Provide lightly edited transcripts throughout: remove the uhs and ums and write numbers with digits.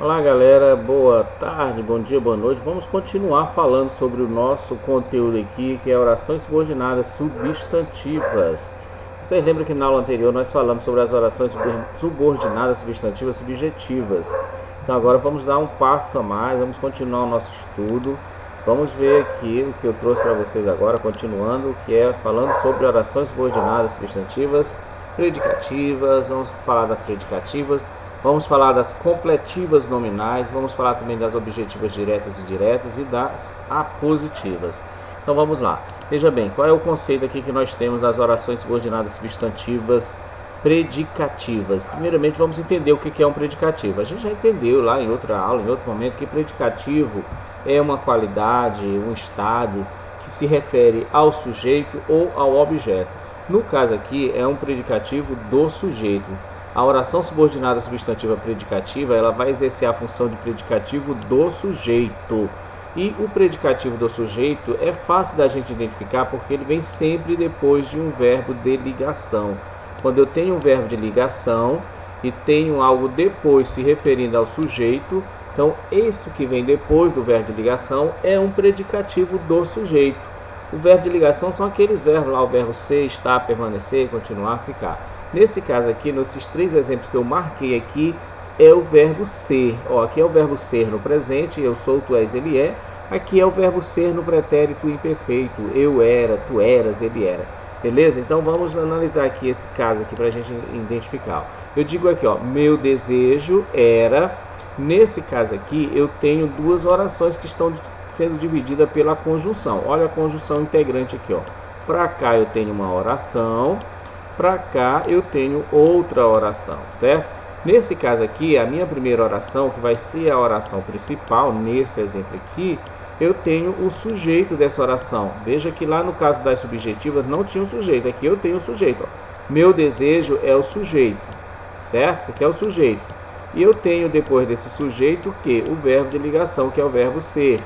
Olá galera, boa tarde, bom dia, boa noite. Vamos continuar falando sobre o nosso conteúdo aqui, que é orações subordinadas substantivas. Vocês lembram que na aula anterior nós falamos sobre as orações subordinadas substantivas subjetivas. Então agora vamos dar um passo a mais, vamos continuar o nosso estudo. Vamos ver aqui o que eu trouxe para vocês agora, continuando, que é falando sobre orações subordinadas substantivas predicativas. Vamos falar das predicativas. Vamos falar das completivas nominais, vamos falar também das objetivas diretas e indiretas e das apositivas. Então vamos lá. Veja bem, qual é o conceito aqui que nós temos das orações subordinadas substantivas predicativas? Primeiramente vamos entender o que é um predicativo. A gente já entendeu lá em outra aula, em outro momento, que predicativo é uma qualidade, um estado que se refere ao sujeito ou ao objeto. No caso aqui é um predicativo do sujeito. A oração subordinada substantiva predicativa, ela vai exercer a função de predicativo do sujeito. E o predicativo do sujeito é fácil da gente identificar porque ele vem sempre depois de um verbo de ligação. Quando eu tenho um verbo de ligação e tenho algo depois se referindo ao sujeito, então esse que vem depois do verbo de ligação é um predicativo do sujeito. O verbo de ligação são aqueles verbos lá, o verbo ser, estar, permanecer, continuar, ficar. Nesse caso aqui, nesses três exemplos que eu marquei aqui, é o verbo ser. Aqui é o verbo ser no presente, eu sou, tu és, ele é. Aqui é o verbo ser no pretérito imperfeito, eu era, tu eras, ele era. Beleza? Então vamos analisar aqui esse caso aqui para a gente identificar. Eu digo aqui, meu desejo era. Nesse caso aqui, eu tenho duas orações que estão sendo divididas pela conjunção. Olha a conjunção integrante aqui, Para cá eu tenho uma oração. Para cá eu tenho outra oração, certo? Nesse caso aqui, a minha primeira oração, que vai ser a oração principal, nesse exemplo aqui, eu tenho o sujeito dessa oração. Veja que lá no caso das subjetivas não tinha o sujeito, aqui eu tenho o sujeito. Meu desejo é o sujeito, certo? Esse aqui é o sujeito. E eu tenho depois desse sujeito o que? O verbo de ligação, que é o verbo ser.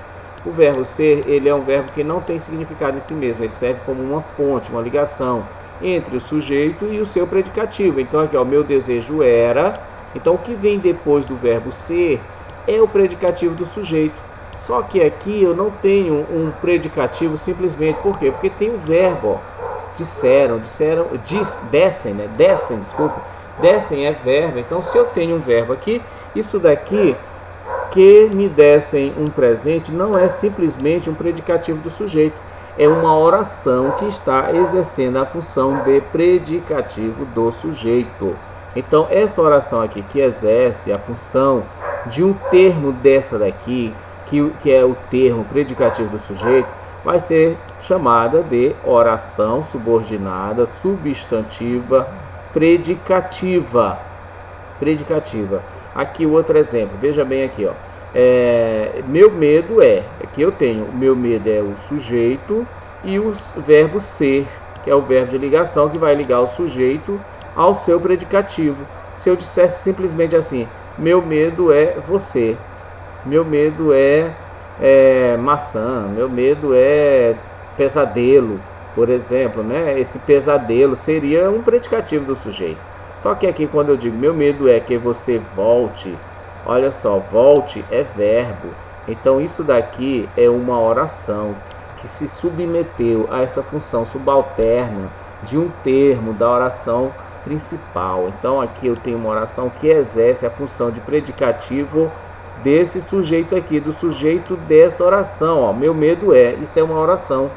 O verbo ser, ele é um verbo que não tem significado em si mesmo, ele serve como uma ponte, uma ligação entre o sujeito e o seu predicativo. Então aqui, meu desejo era. Então o que vem depois do verbo ser é o predicativo do sujeito. Só que aqui eu não tenho um predicativo simplesmente, por quê? Porque tem o verbo, descem, descem é verbo. Então se eu tenho um verbo aqui, isso daqui, que me dessem um presente, não é simplesmente um predicativo do sujeito. É uma oração que está exercendo a função de predicativo do sujeito. Então, essa oração aqui que exerce a função de um termo dessa daqui, que é o termo predicativo do sujeito, vai ser chamada de oração subordinada substantiva predicativa. Aqui o outro exemplo, veja bem aqui, meu medo é, aqui eu tenho, meu medo é o sujeito e o verbo ser, que é o verbo de ligação que vai ligar o sujeito ao seu predicativo. Se eu dissesse simplesmente assim, meu medo é você, meu medo é maçã, meu medo é pesadelo, por exemplo, né? Esse pesadelo seria um predicativo do sujeito. Só que aqui quando eu digo meu medo é que você volte, olha só, volte é verbo. Então isso daqui é uma oração que se submeteu a essa função subalterna de um termo da oração principal. Então aqui eu tenho uma oração que exerce a função de predicativo desse sujeito aqui, do sujeito dessa oração. Meu medo é, isso é uma oração.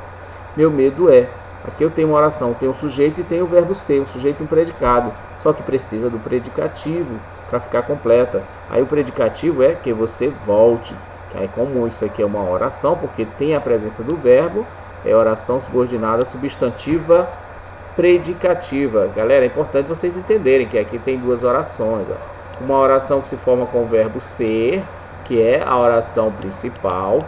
Meu medo é. Aqui eu tenho uma oração, tem o sujeito e tem o verbo ser, um sujeito e um predicado. Só que precisa do predicativo para ficar completa. Aí o predicativo é que você volte. Aí como isso aqui é uma oração, porque tem a presença do verbo, é oração subordinada substantiva predicativa. Galera, é importante vocês entenderem que aqui tem duas orações. Uma oração que se forma com o verbo ser, que é a oração principal,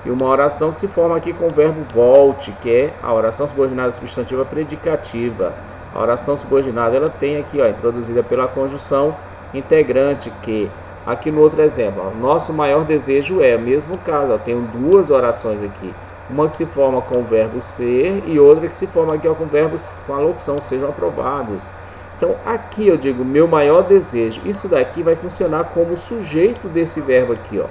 e uma oração que se forma aqui com o verbo volte, que é a oração subordinada substantiva predicativa. A oração subordinada ela tem aqui, introduzida pela conjunção integrante, que aqui no outro exemplo, nosso maior desejo é, mesmo caso, eu tenho duas orações aqui, uma que se forma com o verbo ser e outra que se forma aqui com verbos com a locução sejam aprovados. Então aqui eu digo meu maior desejo. Isso daqui vai funcionar como sujeito desse verbo aqui, ó.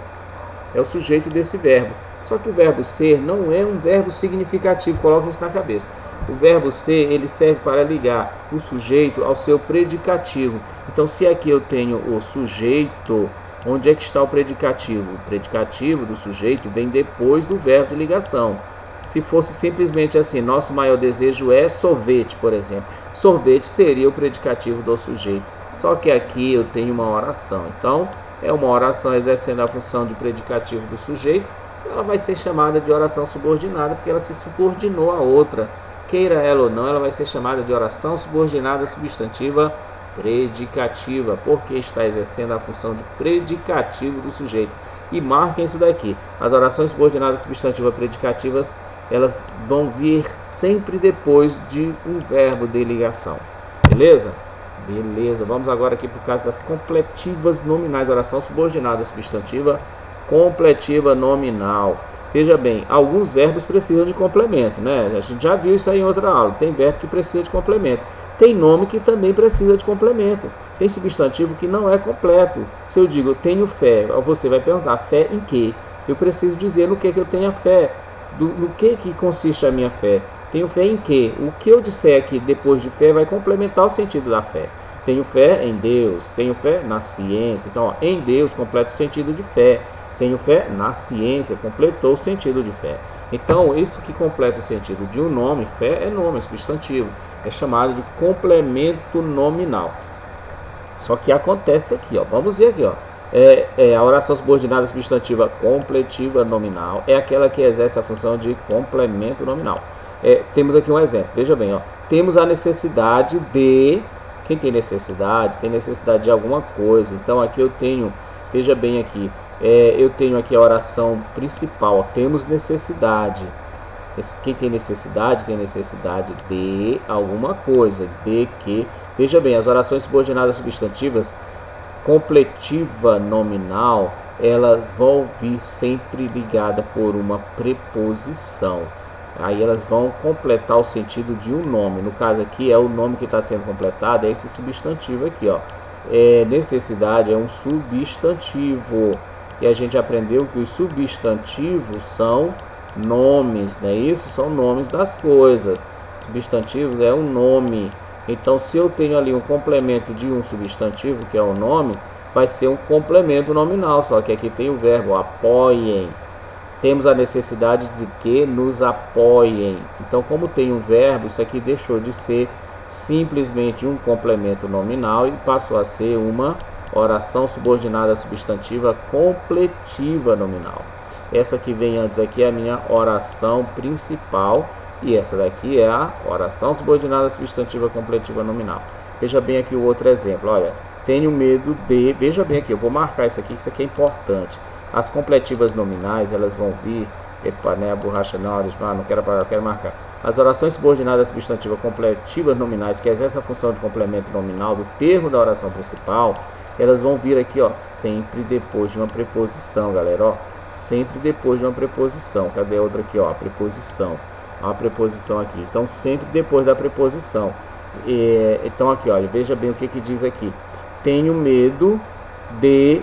É o sujeito desse verbo. Só que o verbo ser não é um verbo significativo, coloque isso na cabeça. O verbo ser, ele serve para ligar o sujeito ao seu predicativo. Então, se aqui eu tenho o sujeito, onde é que está o predicativo? O predicativo do sujeito vem depois do verbo de ligação. Se fosse simplesmente assim, nosso maior desejo é sorvete, por exemplo. Sorvete seria o predicativo do sujeito. Só que aqui eu tenho uma oração. Então, é uma oração exercendo a função de predicativo do sujeito. Ela vai ser chamada de oração subordinada porque ela se subordinou a outra. Queira ela ou não, ela vai ser chamada de oração subordinada substantiva predicativa, porque está exercendo a função de predicativo do sujeito. E marquem isso daqui. As orações subordinadas substantivas predicativas, elas vão vir sempre depois de um verbo de ligação. Beleza? Beleza. Vamos agora aqui para o caso das completivas nominais. Oração subordinada substantiva completiva nominal. Veja bem, alguns verbos precisam de complemento, né? A gente já viu isso aí em outra aula. Tem verbo que precisa de complemento. Tem nome que também precisa de complemento. Tem substantivo que não é completo. Se eu digo eu tenho fé, você vai perguntar fé em quê? Eu preciso dizer no que eu tenho a fé. No que consiste a minha fé? Tenho fé em quê? O que eu disser aqui depois de fé vai complementar o sentido da fé. Tenho fé em Deus, tenho fé na ciência. Então, ó, em Deus completa o sentido de fé. Tenho fé na ciência, completou o sentido de fé. Então, isso que completa o sentido de um nome, fé é nome, é substantivo. É chamado de complemento nominal. Só que acontece aqui, ó. Vamos ver aqui, ó. A oração subordinada substantiva completiva nominal é aquela que exerce a função de complemento nominal. Temos aqui um exemplo. Veja bem, ó. Temos a necessidade de... Quem tem necessidade de alguma coisa. Então, aqui eu tenho... Veja bem aqui. Eu tenho aqui a oração principal, ó, temos necessidade. Quem tem necessidade de alguma coisa, de que. Veja bem, as orações subordinadas substantivas, completiva nominal, elas vão vir sempre ligadas por uma preposição. Aí elas vão completar o sentido de um nome. No caso aqui é o nome que está sendo completado, é esse substantivo aqui, ó. Necessidade é um substantivo. E a gente aprendeu que os substantivos são nomes, não é isso? São nomes das coisas. Substantivos é um nome. Então, se eu tenho ali um complemento de um substantivo, que é o nome, vai ser um complemento nominal. Só que aqui tem o verbo apoiem. Temos a necessidade de que nos apoiem. Então, como tem um verbo, isso aqui deixou de ser simplesmente um complemento nominal e passou a ser uma oração subordinada substantiva completiva nominal. Essa que vem antes aqui é a minha oração principal e essa daqui é a oração subordinada substantiva completiva nominal. Veja bem aqui o outro exemplo. Olha, tenho medo de... Veja bem aqui, eu vou marcar isso aqui, que isso aqui é importante. As completivas nominais, elas vão vir... Epa, né, a borracha não, não quero apagar, eu quero marcar. As orações subordinadas substantivas completivas nominais, que exercem a função de complemento nominal do termo da oração principal, elas vão vir aqui, ó, sempre depois de uma preposição, galera, ó, sempre depois de uma preposição. Cadê a outra aqui, ó, a preposição, a preposição aqui. Então, sempre depois da preposição. Então, aqui, olha, veja bem o que diz aqui. Tenho medo de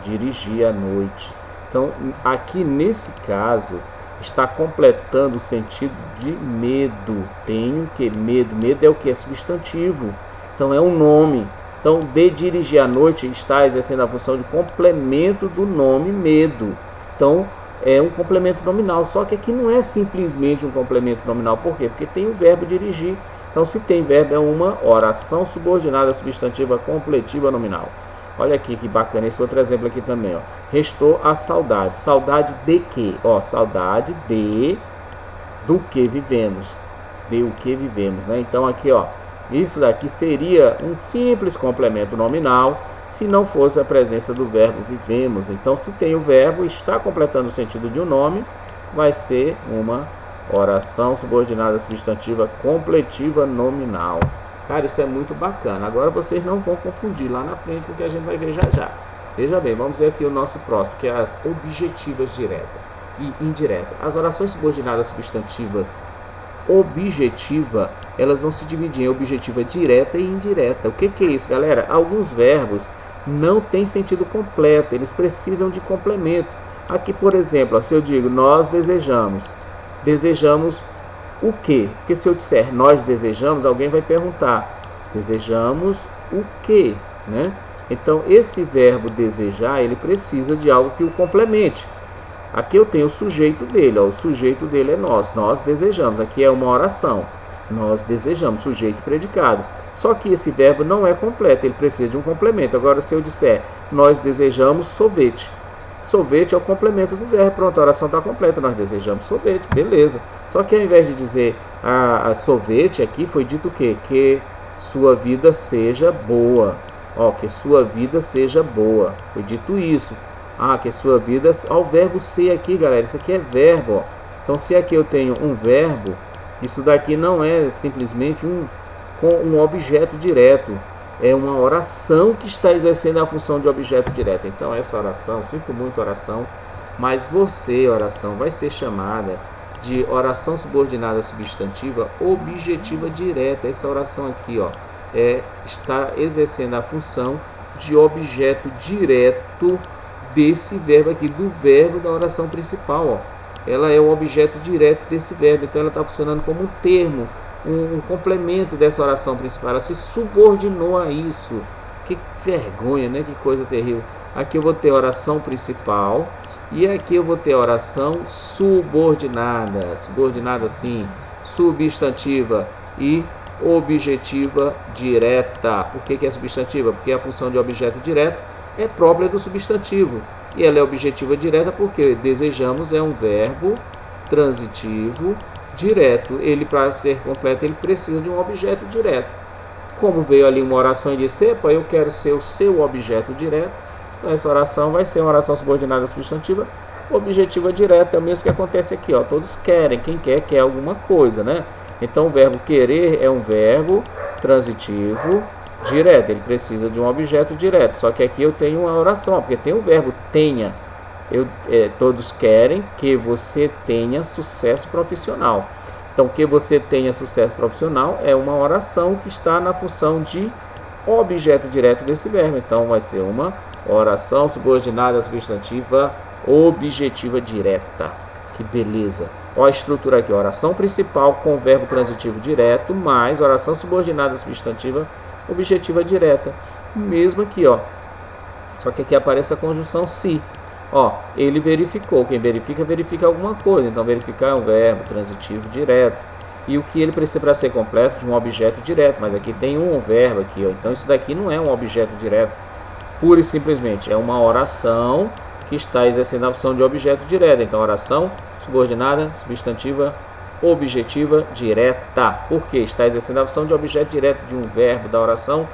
dirigir à noite. Então, aqui nesse caso, está completando o sentido de medo. Tenho que medo. Medo é o que? É substantivo. Então, é um nome. Então, de dirigir à noite está exercendo a função de complemento do nome medo. Então, é um complemento nominal. Só que aqui não é simplesmente um complemento nominal. Por quê? Porque tem o verbo dirigir. Então, se tem verbo, é uma oração subordinada substantiva completiva nominal. Olha aqui que bacana esse outro exemplo aqui também, ó. Restou a saudade. Saudade de quê? Ó, saudade de do que vivemos. De o que vivemos, né? Então, aqui, ó. Isso daqui seria um simples complemento nominal se não fosse a presença do verbo vivemos. Então, se tem o verbo, está completando o sentido de um nome, vai ser uma oração subordinada substantiva completiva nominal. Cara, isso é muito bacana. Agora vocês não vão confundir lá na frente, porque a gente vai ver já já. Veja bem, vamos ver aqui o nosso próximo, que é as objetivas direta e indireta. As orações subordinadas substantivas objetiva, elas vão se dividir em objetiva direta e indireta. O que é isso, galera? Alguns verbos não têm sentido completo, eles precisam de complemento. Aqui, por exemplo, se eu digo nós desejamos, desejamos o quê? Porque se eu disser nós desejamos, alguém vai perguntar, desejamos o quê? Né? Então, esse verbo desejar, ele precisa de algo que o complemente. Aqui eu tenho o sujeito dele, ó, o sujeito dele é nós desejamos. Aqui é uma oração, nós desejamos, sujeito e predicado. Só que esse verbo não é completo, ele precisa de um complemento. Agora, se eu disser nós desejamos sorvete, sorvete é o complemento do verbo, pronto, a oração está completa, nós desejamos sorvete, beleza. Só que ao invés de dizer a sorvete, aqui foi dito o quê? Que sua vida seja boa. Ó, que sua vida seja boa. Foi dito isso. Ah, que sua vida... Ó, o verbo ser aqui, galera. Isso aqui é verbo, ó. Então, se aqui eu tenho um verbo, isso daqui não é simplesmente um objeto direto. É uma oração que está exercendo a função de objeto direto. Então, essa oração, sinto muito oração, mas você, oração, vai ser chamada de oração subordinada substantiva objetiva direta. Essa oração aqui, ó, está exercendo a função de objeto direto desse verbo aqui, do verbo da oração principal, ó. Ela é o objeto direto desse verbo, então ela está funcionando como um termo, um complemento dessa oração principal. Ela se subordinou a isso. Que vergonha, né? Que coisa terrível. Aqui eu vou ter oração principal e aqui eu vou ter oração subordinada. Subordinada assim, substantiva e objetiva direta. Por que é substantiva? Porque a função de objeto direto é própria do substantivo. E ela é objetiva direta porque desejamos é um verbo transitivo direto. Ele, para ser completo, ele precisa de um objeto direto. Como veio ali uma oração e disse, epa, eu quero ser o seu objeto direto, então essa oração vai ser uma oração subordinada substantiva objetiva direta. É o mesmo que acontece aqui, ó. Todos querem, quem quer alguma coisa, né? Então o verbo querer é um verbo transitivo direto, ele precisa de um objeto direto. Só que aqui eu tenho uma oração, ó, porque tem o verbo tenha. Todos querem que você tenha sucesso profissional. Então, que você tenha sucesso profissional é uma oração que está na função de objeto direto desse verbo. Então, vai ser uma oração subordinada substantiva objetiva direta. Que beleza! Olha a estrutura aqui, oração principal com verbo transitivo direto, mais oração subordinada substantiva objetiva direta. Mesmo aqui, ó. Só que aqui aparece a conjunção se. Ó, ele verificou. Quem verifica, verifica alguma coisa. Então, verificar é um verbo transitivo direto. E o que ele precisa para ser completo? De um objeto direto. Mas aqui tem um verbo aqui, ó. Então, isso daqui não é um objeto direto. Pura e simplesmente. É uma oração que está exercendo a função de objeto direto. Então, oração subordinada, substantiva, objetiva direta. Por quê? Está exercendo a função de objeto direto de um verbo da oração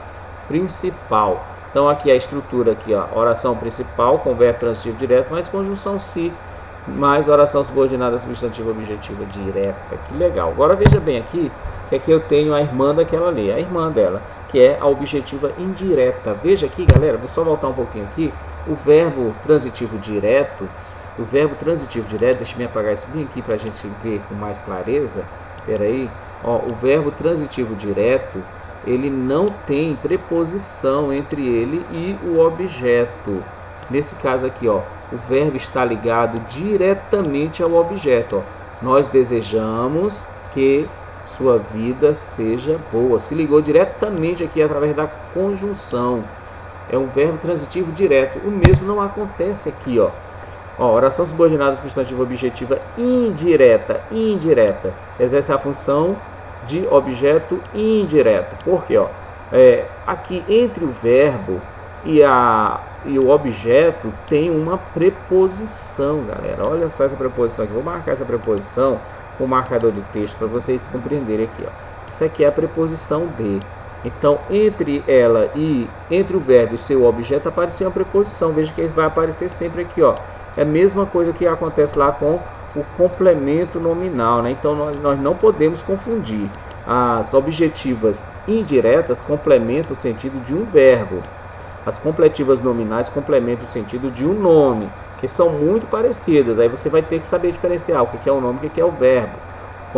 principal. Então aqui a estrutura aqui, ó, oração principal com verbo transitivo direto, mais conjunção se, mais oração subordinada substantiva objetiva direta. Que legal. Agora veja bem aqui, que aqui eu tenho a irmã daquela ali, a irmã dela, que é a objetiva indireta. Veja aqui, galera, vou só voltar um pouquinho aqui, o verbo transitivo direto, deixa eu me apagar isso bem aqui para a gente ver com mais clareza. Espera aí, ó, o verbo transitivo direto, ele não tem preposição entre ele e o objeto. Nesse caso aqui, ó, o verbo está ligado diretamente ao objeto. Ó. Nós desejamos que sua vida seja boa. Se ligou diretamente aqui através da conjunção. É um verbo transitivo direto. O mesmo não acontece aqui, ó. Ó, oração subordinada substantiva objetiva indireta. Indireta. Exerce a função de objeto indireto. Por quê? Ó, aqui entre o verbo e o objeto tem uma preposição, galera. Olha só essa preposição aqui. Vou marcar essa preposição com o marcador de texto para vocês compreenderem aqui. Ó. Isso aqui é a preposição de. Então, entre ela e entre o verbo e o seu objeto apareceu uma preposição. Veja que vai aparecer sempre aqui. Ó. É a mesma coisa que acontece lá com o complemento nominal, né? Então nós não podemos confundir. As objetivas indiretas complementam o sentido de um verbo. As completivas nominais complementam o sentido de um nome, que são muito parecidas. Aí você vai ter que saber diferenciar o que é o nome e o que é o verbo.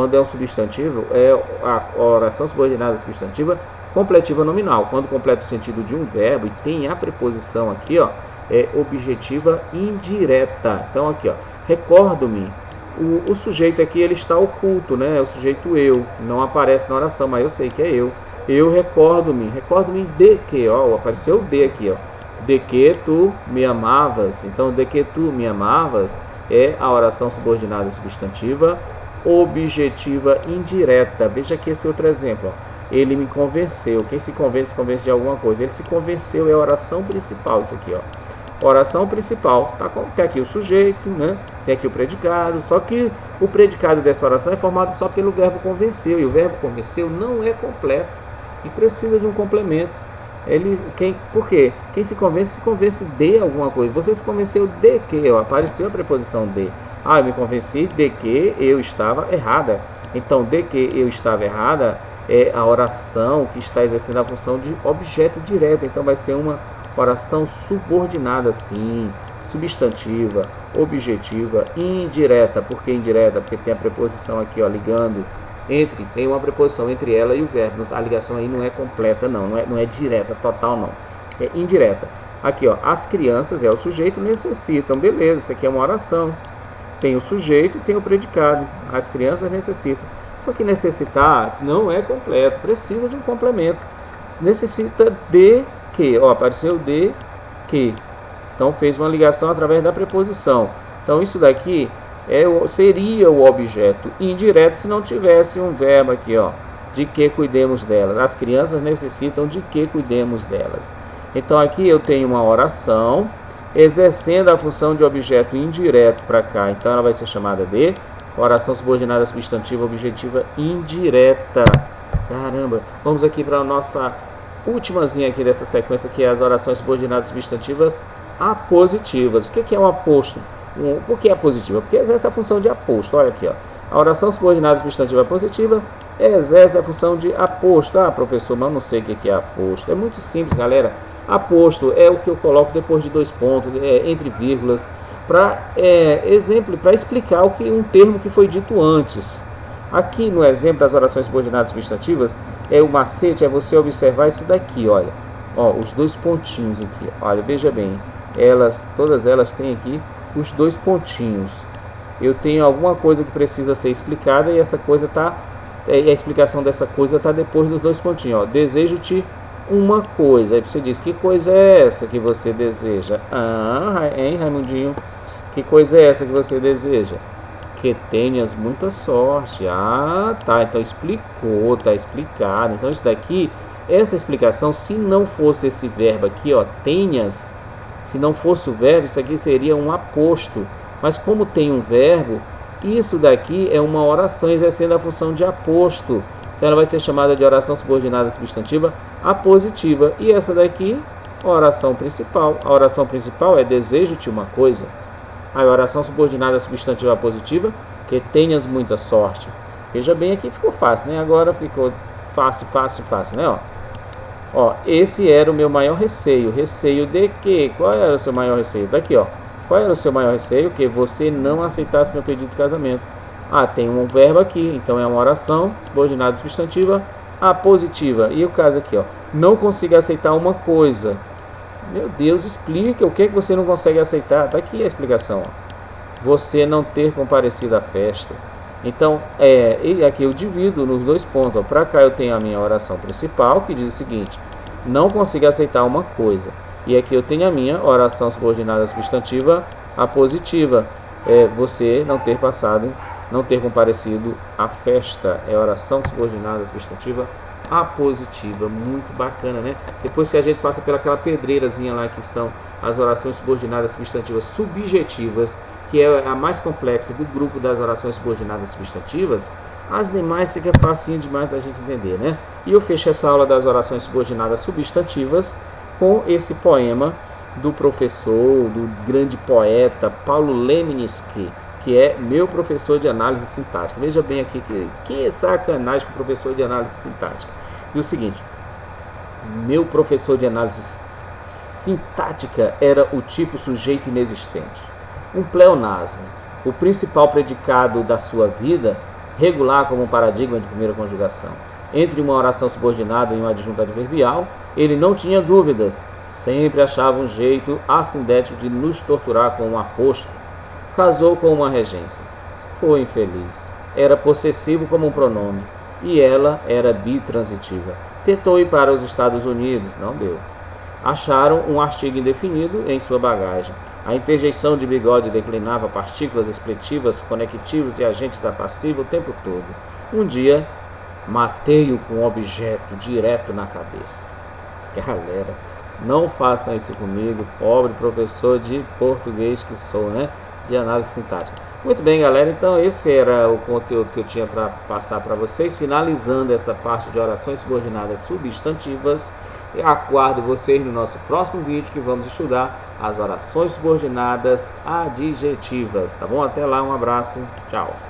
quando é um substantivo, é a oração subordinada substantiva completiva nominal. Quando completa o sentido de um verbo e tem a preposição aqui, ó, é objetiva indireta. Então aqui, ó, recordo-me. O sujeito aqui, ele está oculto, né? O sujeito eu, não aparece na oração, mas eu sei que é eu. Eu recordo-me de que, ó, apareceu o de aqui, ó, de que tu me amavas. Então, de que tu me amavas é a oração subordinada substantiva objetiva indireta. Veja aqui esse outro exemplo, ó. Ele me convenceu. Quem se convence de alguma coisa. Ele se convenceu, é a oração principal, isso aqui, ó. Oração principal, tá? Tem aqui o sujeito, né? Tem aqui o predicado, só que o predicado dessa oração é formado só pelo verbo convenceu, e o verbo convenceu não é completo e precisa de um complemento. Por quê? Quem se convence de alguma coisa. Você se convenceu de que? Ó, apareceu a preposição de. Eu me convenci de que eu estava errada. Então, de que eu estava errada é a oração que está exercendo a função de objeto direto. Então, vai ser uma oração subordinada, sim, substantiva, objetiva, indireta. Por que indireta? Porque tem a preposição aqui, ó, ligando entre, tem uma preposição entre ela e o verbo. A ligação aí não é completa, não é direta, total, não. É indireta. Aqui, ó, as crianças, é o sujeito, necessitam. Beleza, isso aqui é uma oração. Tem o sujeito e tem o predicado. As crianças necessitam. Só que necessitar não é completo, precisa de um complemento. Necessita de que, ó, apareceu de que. Então fez uma ligação através da preposição. Então isso daqui seria o objeto indireto se não tivesse um verbo aqui, ó, de que cuidemos delas. As crianças necessitam de que cuidemos delas. Então aqui eu tenho uma oração exercendo a função de objeto indireto para cá. Então ela vai ser chamada de oração subordinada substantiva objetiva indireta. Caramba, vamos aqui para a nossa últimazinha aqui dessa sequência, que é as orações subordinadas substantivas apositivas. O que é um aposto? Por que é positiva? Porque exerce a função de aposto. Olha aqui, ó. A oração subordinada substantiva positiva exerce a função de aposto. Professor, mas eu não sei o que é aposto. É muito simples, galera. Aposto é o que eu coloco depois de dois pontos, entre vírgulas, para explicar um termo que foi dito antes. Aqui no exemplo das orações subordinadas substantivas, o macete é você observar isso daqui, olha. Ó, os dois pontinhos aqui. Olha, veja bem. Todas elas têm aqui os dois pontinhos. Eu tenho alguma coisa que precisa ser explicada e essa coisa a explicação dessa coisa está depois dos dois pontinhos. Ó. Desejo-te uma coisa. Aí você diz, que coisa é essa que você deseja? Hein, Raimundinho? Que coisa é essa que você deseja? Que tenhas muita sorte. Tá, então explicou, tá explicado. Então isso daqui, essa explicação, se não fosse esse verbo aqui, ó, tenhas, se não fosse o verbo, isso aqui seria um aposto. Mas como tem um verbo, isso daqui é uma oração exercendo a função de aposto. Então ela vai ser chamada de oração subordinada substantiva apositiva. E essa daqui, a oração principal. A oração principal é desejo-te uma coisa. A oração subordinada substantiva apositiva, que tenhas muita sorte. Veja bem, aqui ficou fácil, né? Agora ficou fácil, né? Ó, esse era o meu maior receio. Receio de quê? Qual era o seu maior receio? Daqui, ó. Qual era o seu maior receio? Que você não aceitasse meu pedido de casamento. Tem um verbo aqui, então é uma oração subordinada substantiva apositiva. E o caso aqui, ó. Não consigo aceitar uma coisa. Meu Deus, explica o que você não consegue aceitar. Tá aqui a explicação, ó. Você não ter comparecido à festa. Então, aqui eu divido nos dois pontos. Para cá eu tenho a minha oração principal, que diz o seguinte: não consigo aceitar uma coisa. E aqui eu tenho a minha oração subordinada substantiva apositiva. Você não ter comparecido à festa. É oração subordinada substantiva apositiva. Muito bacana, né? Depois que a gente passa pelaquela pedreirazinha lá, que são as orações subordinadas substantivas subjetivas, que é a mais complexa do grupo das orações subordinadas substantivas, as demais fica facinho demais da gente entender, né? E eu fecho essa aula das orações subordinadas substantivas com esse poema do professor, do grande poeta Paulo Leminski, que é meu professor de análise sintática. Veja bem aqui que sacanagem com o professor de análise sintática. E o seguinte: meu professor de análise sintática era o tipo sujeito inexistente, um pleonasmo. O principal predicado da sua vida regular como um paradigma de primeira conjugação. Entre uma oração subordinada e um adjunto adverbial, ele não tinha dúvidas, sempre achava um jeito assindético de nos torturar com um aposto. Casou com uma regência. Foi infeliz. Era possessivo como um pronome, e ela era bitransitiva. Tentou ir para os Estados Unidos, não deu. Acharam um artigo indefinido em sua bagagem. A interjeição de bigode declinava partículas expletivas, conectivos e agentes da passiva o tempo todo. Um dia, matei-o com um objeto direto na cabeça. Galera, não façam isso comigo, pobre professor de português que sou, né? De análise sintática. Muito bem, galera, então esse era o conteúdo que eu tinha para passar para vocês, finalizando essa parte de orações subordinadas substantivas. E aguardo vocês no nosso próximo vídeo, que vamos estudar as orações subordinadas adjetivas, tá bom? Até lá, um abraço, tchau!